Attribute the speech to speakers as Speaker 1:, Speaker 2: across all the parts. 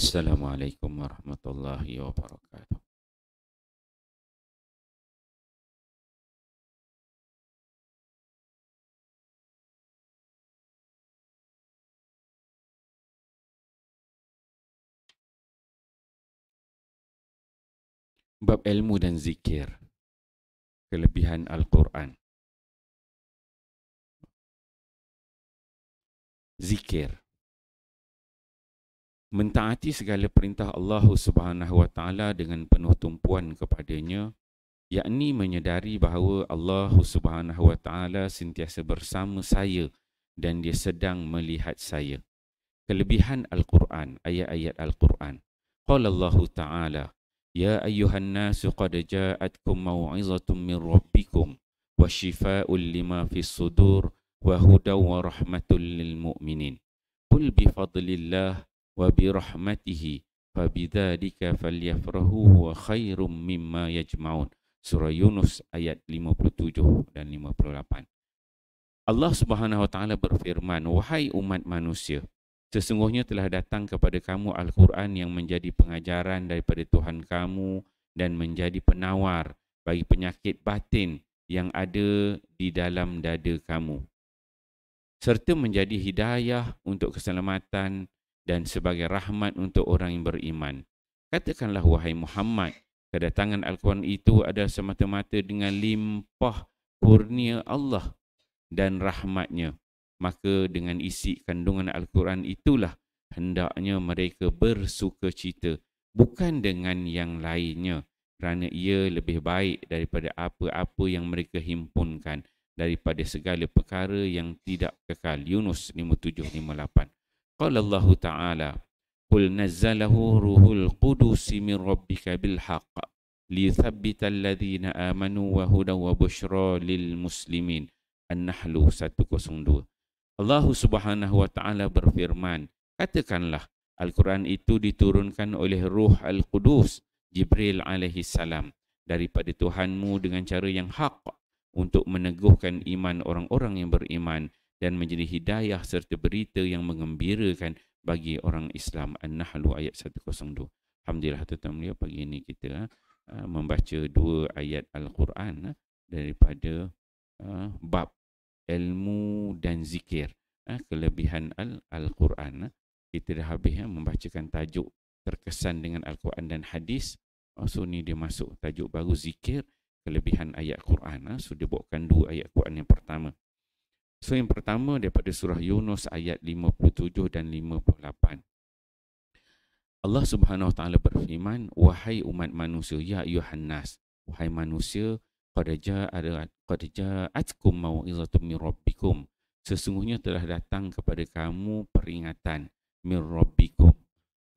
Speaker 1: Assalamualaikum warahmatullahi wabarakatuh. Bab ilmu dan zikir, kelebihan Al-Quran. Zikir, mentaati segala perintah Allah Subhanahu wa taala dengan penuh tumpuan kepadanya, yakni menyedari bahawa Allah Subhanahu wa taala sentiasa bersama saya dan dia sedang melihat saya. Kelebihan Al-Quran, ayat-ayat Al-Quran. Qala Allah Ta'ala, Ya ayyuhan nasu qad ja'atkum maw'izatun min rabbikum wa shifa'un lima fis sudur wa hudaw wa rahmatul lil mu'minin. Qul bi fadlillah wa bi rahmatihi fabidzalika falyafrahu wa khairum mimma yajma'un. Surah Yunus ayat 57 dan 58. Allah Subhanahu wa taala berfirman, wahai umat manusia, sesungguhnya telah datang kepada kamu Al-Quran yang menjadi pengajaran daripada Tuhan kamu dan menjadi penawar bagi penyakit batin yang ada di dalam dada kamu, serta menjadi hidayah untuk keselamatan dan sebagai rahmat untuk orang yang beriman. Katakanlah wahai Muhammad, kedatangan Al-Quran itu adalah semata-mata dengan limpah kurnia Allah dan rahmatnya. Maka dengan isi kandungan Al-Quran itulah hendaknya mereka bersukacita, bukan dengan yang lainnya, kerana ia lebih baik daripada apa-apa yang mereka himpunkan daripada segala perkara yang tidak kekal. Yunus 57-58. Qala Allah Ta'ala, Qul nazzalahu ruhul qudusi min rabbika bilhaq liyuthabbita alladhina amanu wa hudan wa bushra lil muslimin. An-Nahlu 102. Allah Subhanahu wa taala berfirman, katakanlah Al-Quran itu diturunkan oleh Ruh Al-Qudus Jibril alaihi salam daripada Tuhanmu dengan cara yang hak untuk meneguhkan iman orang-orang yang beriman dan menjadi hidayah serta berita yang menggembirakan bagi orang Islam. An-Nahlu ayat 102. Alhamdulillah tuan-tuan mulia, pagi ini kita membaca dua ayat Al-Quran daripada bab ilmu dan zikir, kelebihan Al-Quran. Kita dah habis membacakan tajuk terkesan dengan Al-Quran dan hadis. So ni dia masuk tajuk baru, zikir, kelebihan ayat Quran. So dia bawakan dua ayat Quran yang pertama. So yang pertama daripada surah Yunus ayat 57 dan 58. Allah Subhanahu wa taala berfirman, wahai umat manusia, ya ayuhan nas, wahai manusia, qad ja'atkum mau'izatun min rabbikum, sesungguhnya telah datang kepada kamu peringatan min rabbikum,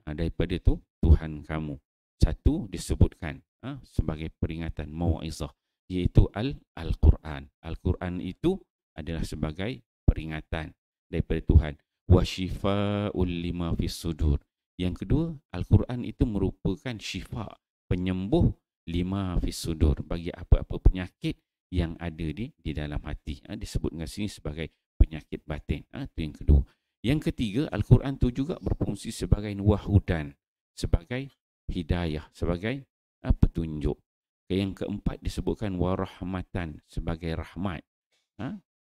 Speaker 1: daripada tu Tuhan kamu. Satu disebutkan sebagai peringatan mau'izah, iaitu Al-Quran. Al-Quran itu adalah sebagai peringatan daripada Tuhan. Wa shifa'ul lima fis sudur. Yang kedua, Al-Quran itu merupakan syifa, penyembuh lima fis sudur, bagi apa-apa penyakit yang ada di dalam hati. Disebutkan sini sebagai penyakit batin. Itu yang kedua. Yang ketiga, Al-Quran itu juga berfungsi sebagai wahudan, sebagai hidayah, sebagai petunjuk. Yang keempat disebutkan warahmatan, sebagai rahmat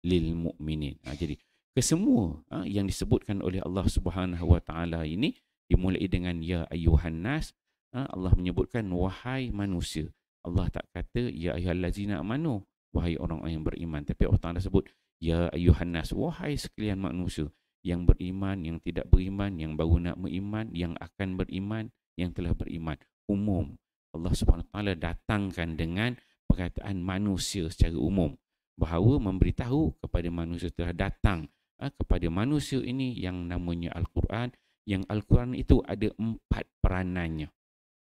Speaker 1: lil mu'minin. Jadi kesemua yang disebutkan oleh Allah Subhanahu wa taala ini dimulai dengan ya ayyuhan nas. Allah menyebutkan wahai manusia. Allah tak kata ya ayyuhallazina amanu, wahai orang-orang yang beriman, tapi Allah Taala sebut ya ayyuhan nas, wahai sekalian manusia yang beriman, yang tidak beriman, yang baru nak beriman, yang akan beriman, yang telah beriman. Umum. Allah Subhanahu wa taala datangkan dengan perkataan manusia secara umum, bahawa memberitahu kepada manusia telah datang kepada manusia ini yang namanya Al-Quran, yang Al-Quran itu ada 4 peranannya,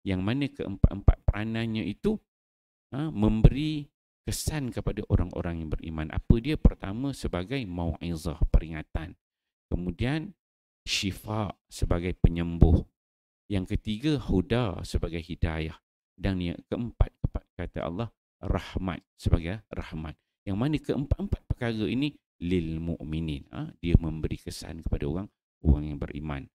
Speaker 1: yang mana keempat-empat peranannya itu memberi kesan kepada orang-orang yang beriman. Apa dia? Pertama, sebagai mau'izah, peringatan. Kemudian syifa, sebagai penyembuh. Yang ketiga, huda, sebagai hidayah. Dan yang keempat, kata Allah, rahmat, sebagai rahmat. Yang mana keempat-empat perkara ini lil mu'minin. Dia memberi kesan kepada orang yang beriman.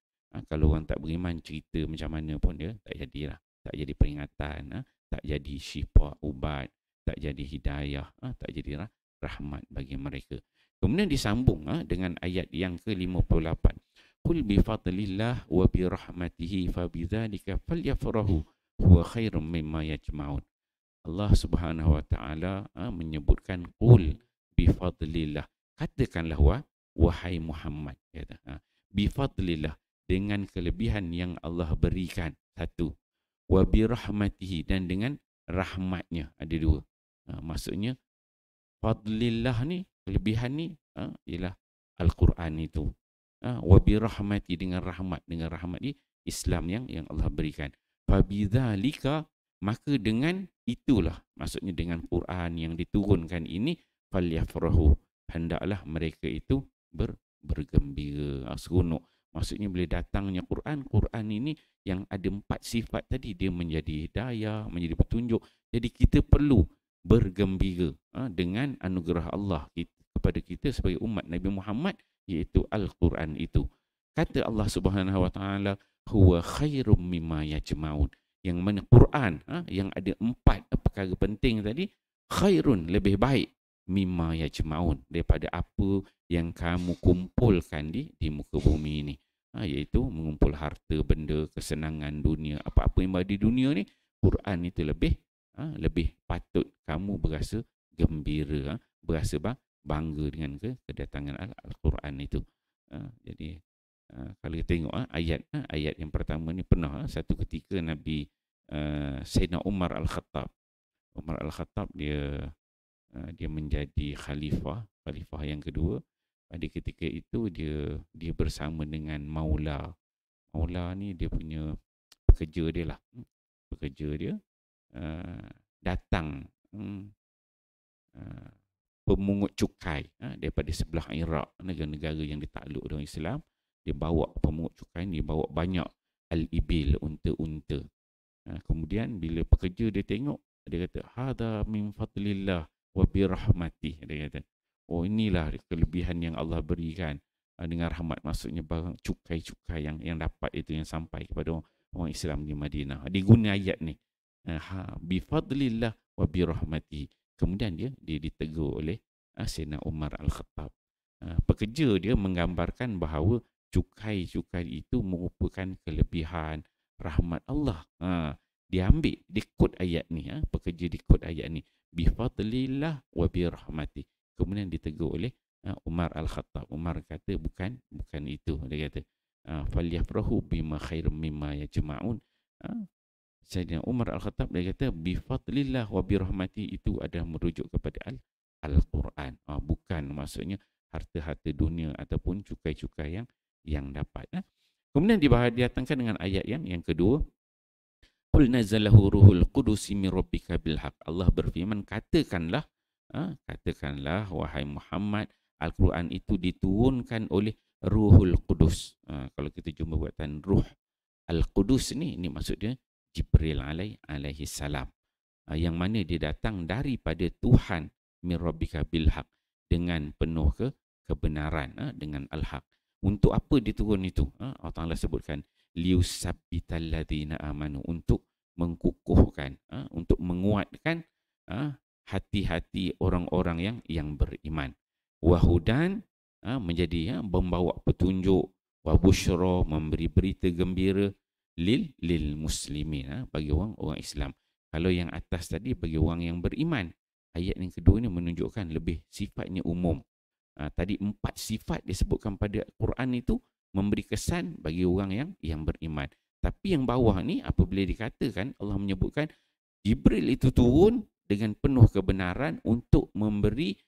Speaker 1: Kalau orang tak beriman, cerita macam mana pun dia tak jadilah. Tak jadi peringatan, tak jadi syifa, ubat, tak jadi hidayah, tak jadi rahmat bagi mereka. Kemudian disambung dengan ayat yang ke-58. Qul bi fadlillah wa bi rahmatihi fa bidzalika falyafrahu huwa khairum mimma yajma'un. Allah Subhanahu wa taala menyebutkan qul bi fadlillah. Katakanlah wahai Muhammad, kata bi fadlillah, dengan kelebihan yang Allah berikan, satu, wa bi rahmatihi, dan dengan rahmatnya, ada dua. Maksudnya fadlillah ni, kelebihan ni ialah Al-Quran itu. Wa bi rahmati, dengan rahmat ni Islam yang Allah berikan. Fa bidzalika, maka dengan itulah, maksudnya dengan Quran yang diturunkan ini, falyafrahu, hendaklah mereka itu bergembira, seronok. Maksudnya bila datangnya Quran ini yang ada 4 sifat tadi, dia menjadi hidayah, menjadi petunjuk. Jadi kita perlu bergembira dengan anugerah Allah kepada kita sebagai umat Nabi Muhammad, iaitu Al-Quran itu. Kata Allah Subhanahu wa taala, huwa khairum mimma yajma'un. Yang mana Quran yang ada 4 perkara penting tadi, khairun, lebih baik, mimma yajma'un, daripada apa yang kamu kumpulkan di muka bumi ini. Iaitu mengumpul harta, benda, kesenangan dunia, apa-apa yang ada di dunia ni, Quran itu lebih patut kamu berasa gembira, berasa bangga dengan kedatangan Al-Quran itu. Jadi kalau kita tengok ayat yang pertama ni, pernah satu ketika Nabi Sayyidina Umar Al-Khattab dia menjadi khalifah yang kedua. Pada ketika itu dia bersama dengan Maula ni, dia punya pekerja dia lah. Pekerja dia datang pemungut cukai daripada sebelah Iraq, negara-negara yang ditakluk dengan Islam. Dia bawa pemungut cukai ni, bawa banyak al-ibil, unta-unta. Kemudian bila pekerja dia tengok, dia kata, hadza min fadlillah wa bi rahmatih. Dia kata, oh, inilah kelebihan yang Allah berikan dengan rahmat. Maksudnya barang cukai-cukai yang dapat itu, yang sampai kepada orang Islam di Madinah. Dia guna ayat ni, bi fadlillah wa bi rahmatih. Kemudian dia ditegur oleh Sayyidina Umar Al-Khattab. Pekerja dia menggambarkan bahawa cukai-cukai itu merupakan kelebihan rahmat Allah. Dia ambil, dia kod ayat ni, pekerja di kod ayat ni, bi fadlillah wa bi rahmatih. Kemudian ditegur oleh Umar Al-Khattab. Umar kata bukan itu. Dia kata falyafrahu bima khairum mimma yajma'un. Sayyidina Umar Al-Khattab dia kata bi fadlillah wa bi rahmati, itu adalah merujuk kepada Al-Quran. Bukan maksudnya harta-harta dunia ataupun cukai-cukai yang dapat. Kemudian didatangkan dengan ayat yang kedua, qul nazalahu ruhul qudus min rabbika bil haq. Allah berfirman, katakanlah wahai Muhammad, Al-Quran itu diturunkan oleh Ruhul Qudus. Kalau kita jumpa buatan Ruh Al-Qudus ni maksudnya Jibril alaihi salam, yang mana dia datang daripada Tuhan, min rabbika bil haq, dengan penuh kebenaran, dengan al-haq. Untuk apa diturun itu? Allah Ta'ala sebutkan liusabbital ladzina amanu, untuk mengkukuhkan, untuk menguatkan hati-hati orang-orang yang beriman. Wahudan, menjadi membawa petunjuk, wa busyra, memberi berita gembira, lil muslimin, bagi orang Islam. Kalau yang atas tadi bagi orang yang beriman, ayat yang kedua ini menunjukkan lebih sifatnya umum. Tadi 4 sifat disebutkan pada Quran itu memberi kesan bagi orang yang beriman. Tapi yang bawah ni, apabila dikatakan, Allah menyebutkan Jibril itu turun dengan penuh kebenaran untuk memberi,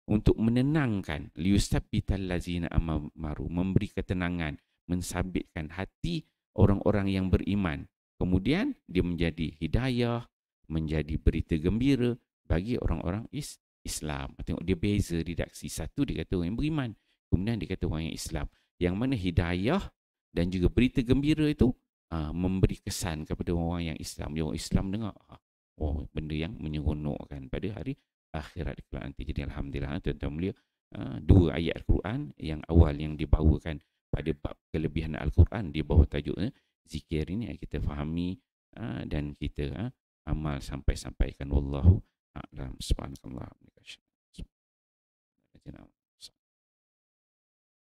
Speaker 1: untuk menenangkan, liyusabbital ladzina amanu, memberi ketenangan, mensabitkan hati orang-orang yang beriman. Kemudian dia menjadi hidayah, menjadi berita gembira bagi orang-orang Islam. Tengok dia beza redaksi. Satu dia kata orang yang beriman, kemudian dia kata orang yang Islam. Yang mana hidayah dan juga berita gembira itu memberi kesan kepada orang yang Islam. Yang orang Islam dengar, benda yang menyeronokkan pada hari akhirat kelak nanti. Jadi alhamdulillah tuan-tuan mulia, 2 ayat Al-Quran yang awal yang dibawakan pada bab kelebihan Al-Quran di bawah tajuk zikir ini kita fahami dan kita amal sampai-sampaikan. Wallahu a'lam. Subhanallah.